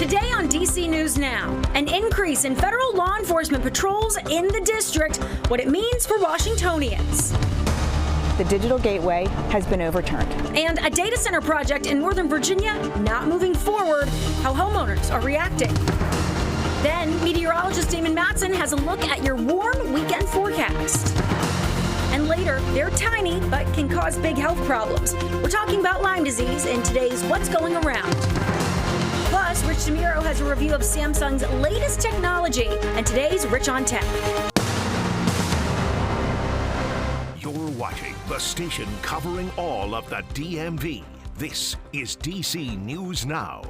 Today on DC News Now, an increase in federal law enforcement patrols in the district, what it means for Washingtonians. The digital gateway has been overturned. And a data center project in Northern Virginia not moving forward, how homeowners are reacting. Then meteorologist Damon Matson has a look at your warm weekend forecast. And later, they're tiny but can cause big health problems. We're talking about Lyme disease in today's What's Going Around. Plus, Rich DeMiro has a review of Samsung's latest technology and today's Rich on Tech. You're watching the station covering all of the DMV. This is DC News Now.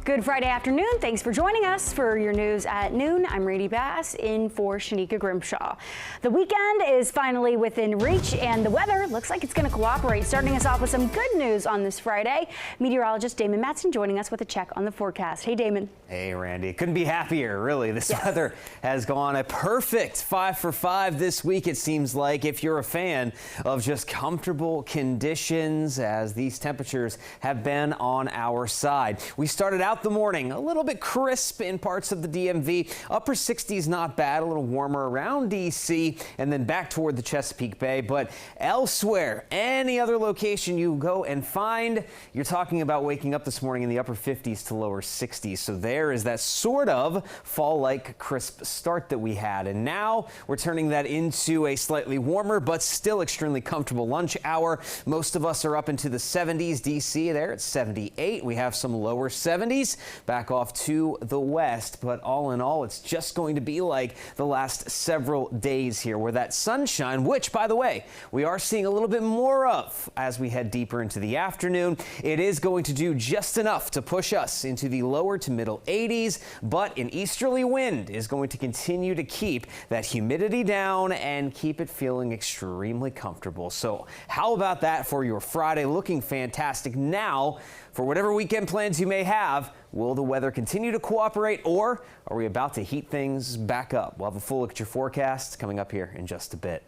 Good Friday afternoon. Thanks for joining us for your news at noon. I'm Rady Bass in for Shanika Grimshaw. The weekend is finally within reach and the weather looks like it's going to cooperate. Starting us off with some good news on this Friday. Meteorologist Damon Matson joining us with a check on the forecast. Hey, Damon. Hey, Randy. Couldn't be happier, really. This weather has gone a perfect 5 for 5 this week, it seems like, if you're a fan of just comfortable conditions, as these temperatures have been on our side. We started out the morning a little bit crisp in parts of the DMV. Upper 60s not bad, a little warmer around DC, and then back toward the Chesapeake Bay. But elsewhere, any other location you go and find, you're talking about waking up this morning in the upper 50s to lower 60s. So there is that sort of fall-like crisp start that we had. And now we're turning that into a slightly warmer but still extremely comfortable lunch hour. Most of us are up into the 70s. DC there at 78. We have some lower 70s. Back off to the west, but all in all, it's just going to be like the last several days here, where that sunshine, which, by the way, we are seeing a little bit more of as we head deeper into the afternoon, it is going to do just enough to push us into the lower to middle 80s, but an easterly wind is going to continue to keep that humidity down and keep it feeling extremely comfortable. So how about that for your Friday? Looking fantastic. Now, for whatever weekend plans you may have, will the weather continue to cooperate, or are we about to heat things back up? We'll have a full look at your forecast coming up here in just a bit.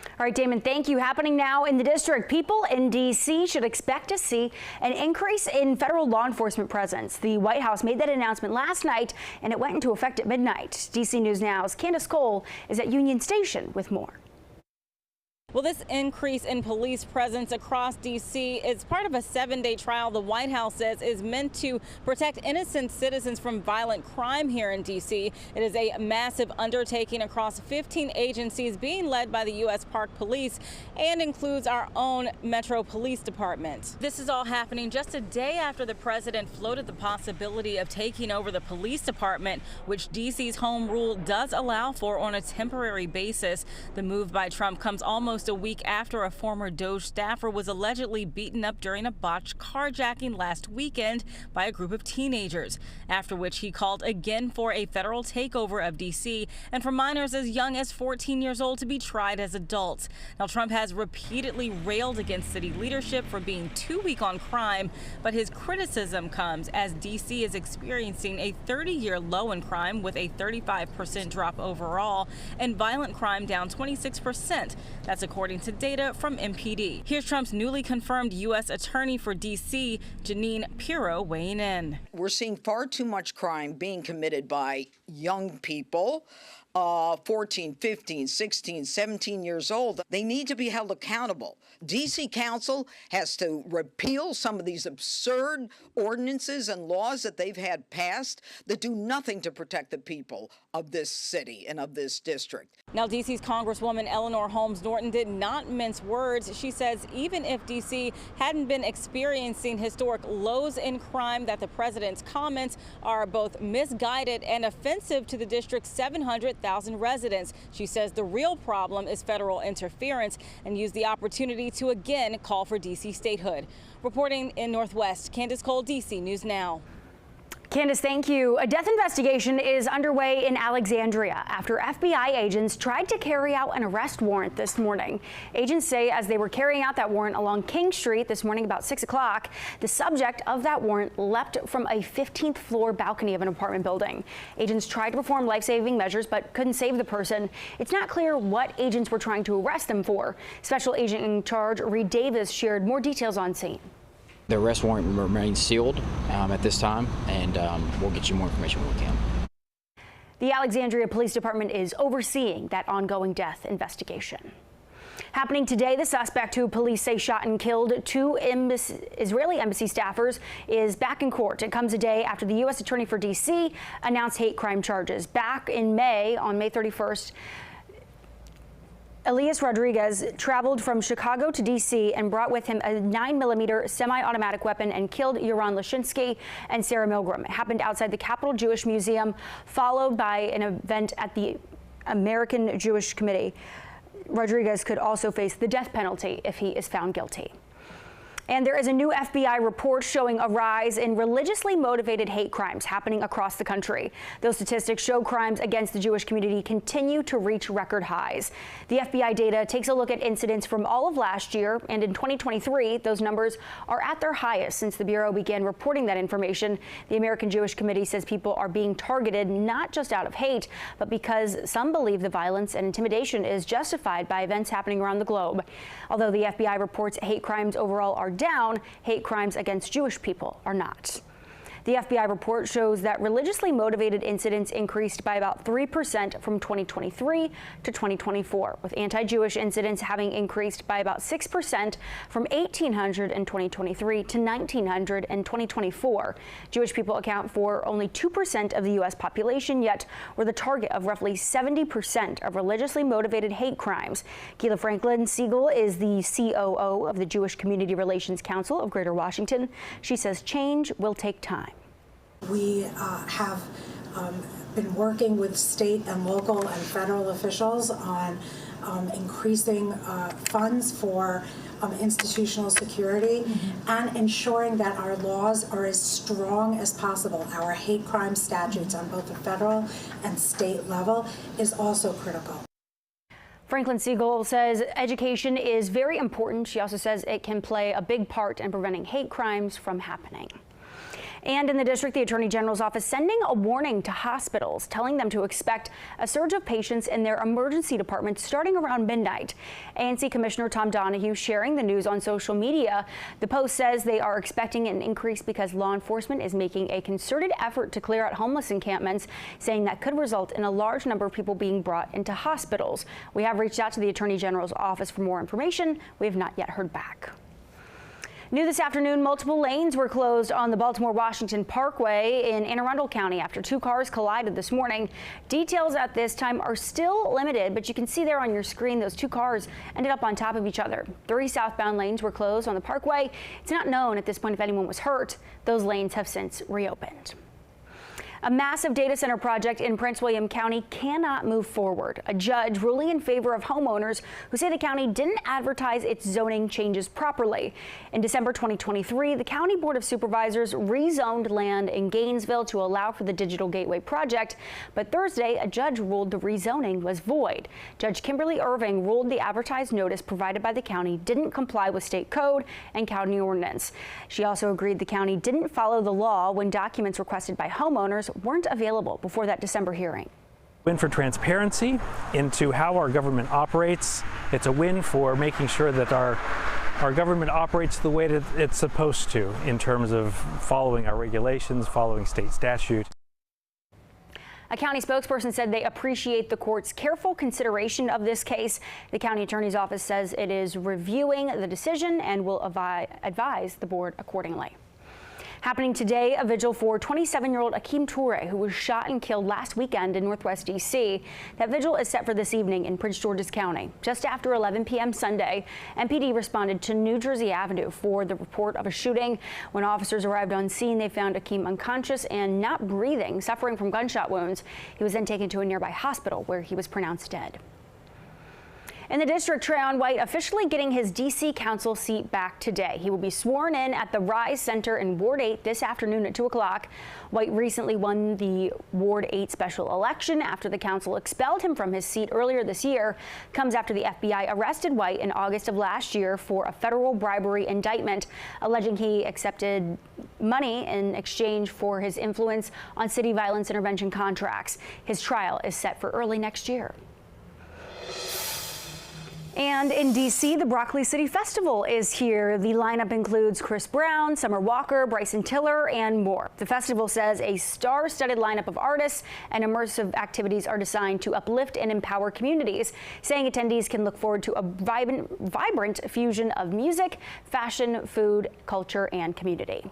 All right, Damon, thank you. Happening now in the district, people in D.C. should expect to see an increase in federal law enforcement presence. The White House made that announcement last night, and it went into effect at midnight. D.C. News Now's Candace Cole is at Union Station with more. Well, this increase in police presence across D.C. is part of a 7-day trial the White House says is meant to protect innocent citizens from violent crime here in D.C. It is a massive undertaking across 15 agencies being led by the U.S. Park Police and includes our own Metro Police Department. This is all happening just a day after the president floated the possibility of taking over the police department, which D.C.'s home rule does allow for on a temporary basis. The move by Trump comes almost a week after a former DOJ staffer was allegedly beaten up during a botched carjacking last weekend by a group of teenagers, after which he called again for a federal takeover of D.C. and for minors as young as 14 years old to be tried as adults. Now, Trump has repeatedly railed against city leadership for being too weak on crime, but his criticism comes as D.C. is experiencing a 30-year low in crime with a 35% drop overall and violent crime down 26%. That's according to data from MPD. Here's Trump's newly confirmed U.S. Attorney for D.C., Jeanine Pirro, weighing in. We're seeing far too much crime being committed by young people, 14, 15, 16, 17 years old. They need to be held accountable. D.C. Council has to repeal some of these absurd ordinances and laws that they've had passed that do nothing to protect the people of this city and of this district. Now, D.C.'s Congresswoman Eleanor Holmes Norton did not mince words. She says even if D.C. hadn't been experiencing historic lows in crime, that the president's comments are both misguided and offensive to the district's 700,000 residents. She says the real problem is federal interference and used the opportunity to again call for D.C. statehood. Reporting in Northwest, Candace Cole, D.C. News Now. Candace, thank you. A death investigation is underway in Alexandria after FBI agents tried to carry out an arrest warrant this morning. Agents say as they were carrying out that warrant along King Street this morning about 6 o'clock, the subject of that warrant leapt from a 15th floor balcony of an apartment building. Agents tried to perform life-saving measures but couldn't save the person. It's not clear what agents were trying to arrest them for. Special agent in charge Reed Davis shared more details on scene. The arrest warrant remains sealed at this time, and we'll get you more information when we can. The Alexandria Police Department is overseeing that ongoing death investigation. Happening today, the suspect who police say shot and killed two Israeli embassy staffers is back in court. It comes a day after the U.S. Attorney for D.C. announced hate crime charges. Back in May, on May 31st, Elias Rodriguez traveled from Chicago to D.C. and brought with him a 9mm semi-automatic weapon and killed Yaron Lashinsky and Sarah Milgram. It happened outside the Capitol Jewish Museum, followed by an event at the American Jewish Committee. Rodriguez could also face the death penalty if he is found guilty. And there is a new FBI report showing a rise in religiously motivated hate crimes happening across the country. Those statistics show crimes against the Jewish community continue to reach record highs. The FBI data takes a look at incidents from all of last year, and in 2023, those numbers are at their highest since the Bureau began reporting that information. The American Jewish Committee says people are being targeted not just out of hate, but because some believe the violence and intimidation is justified by events happening around the globe. Although the FBI reports hate crimes overall are down, hate crimes against Jewish people are not. The FBI report shows that religiously motivated incidents increased by about 3% from 2023 to 2024, with anti-Jewish incidents having increased by about 6% from 1,800 in 2023 to 1,900 in 2024. Jewish people account for only 2% of the U.S. population, yet were the target of roughly 70% of religiously motivated hate crimes. Gila Franklin Siegel is the COO of the Jewish Community Relations Council of Greater Washington. She says change will take time. We have been working with state and local and federal officials on increasing funds for institutional security and ensuring that our laws are as strong as possible. Our hate crime statutes on both the federal and state level is also critical. Franklin Siegel says education is very important. She also says it can play a big part in preventing hate crimes from happening. And in the district, the Attorney General's office sending a warning to hospitals, telling them to expect a surge of patients in their emergency departments starting around midnight. ANC Commissioner Tom Donahue sharing the news on social media. The Post says they are expecting an increase because law enforcement is making a concerted effort to clear out homeless encampments, saying that could result in a large number of people being brought into hospitals. We have reached out to the Attorney General's office for more information. We have not yet heard back. New this afternoon, multiple lanes were closed on the Baltimore-Washington Parkway in Anne Arundel County after two cars collided this morning. Details at this time are still limited, but you can see there on your screen those two cars ended up on top of each other. 3 southbound lanes were closed on the Parkway. It's not known at this point if anyone was hurt. Those lanes have since reopened. A massive data center project in Prince William County cannot move forward. A judge ruling in favor of homeowners who say the county didn't advertise its zoning changes properly. In December 2023, the County Board of Supervisors rezoned land in Gainesville to allow for the Digital Gateway project, but Thursday, a judge ruled the rezoning was void. Judge Kimberly Irving ruled the advertised notice provided by the county didn't comply with state code and county ordinance. She also agreed the county didn't follow the law when documents requested by homeowners weren't available before that December hearing. Win for transparency into how our government operates. It's a win for making sure that our government operates the way that it's supposed to in terms of following our regulations, following state statute. A county spokesperson said they appreciate the court's careful consideration of this case. The county attorney's office says it is reviewing the decision and will advise the board accordingly. Happening today, a vigil for 27-year-old Akeem Toure, who was shot and killed last weekend in Northwest D.C. That vigil is set for this evening in Prince George's County. Just after 11 p.m. Sunday, MPD responded to New Jersey Avenue for the report of a shooting. When officers arrived on scene, they found Akeem unconscious and not breathing, suffering from gunshot wounds. He was then taken to a nearby hospital where he was pronounced dead. In the district, Trayon White officially getting his D.C. council seat back today. He will be sworn in at the Rise Center in Ward 8 this afternoon at 2 o'clock. White recently won the Ward 8 special election after the council expelled him from his seat earlier this year. Comes after the FBI arrested White in August of last year for a federal bribery indictment, alleging he accepted money in exchange for his influence on city violence intervention contracts. His trial is set for early next year. And in D.C., the Broccoli City Festival is here. The lineup includes Chris Brown, Summer Walker, Bryson Tiller, and more. The festival says a star-studded lineup of artists and immersive activities are designed to uplift and empower communities, saying attendees can look forward to a vibrant fusion of music, fashion, food, culture, and community.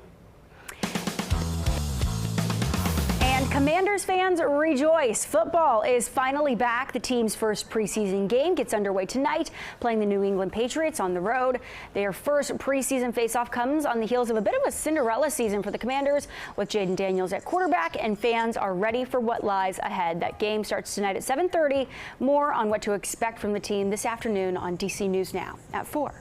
Commanders fans rejoice. Football is finally back. The team's first preseason game gets underway tonight, playing the New England Patriots on the road. Their first preseason faceoff comes on the heels of a bit of a Cinderella season for the Commanders, with Jaden Daniels at quarterback, and fans are ready for what lies ahead. That game starts tonight at 7:30. More on what to expect from the team this afternoon on DC News Now at 4.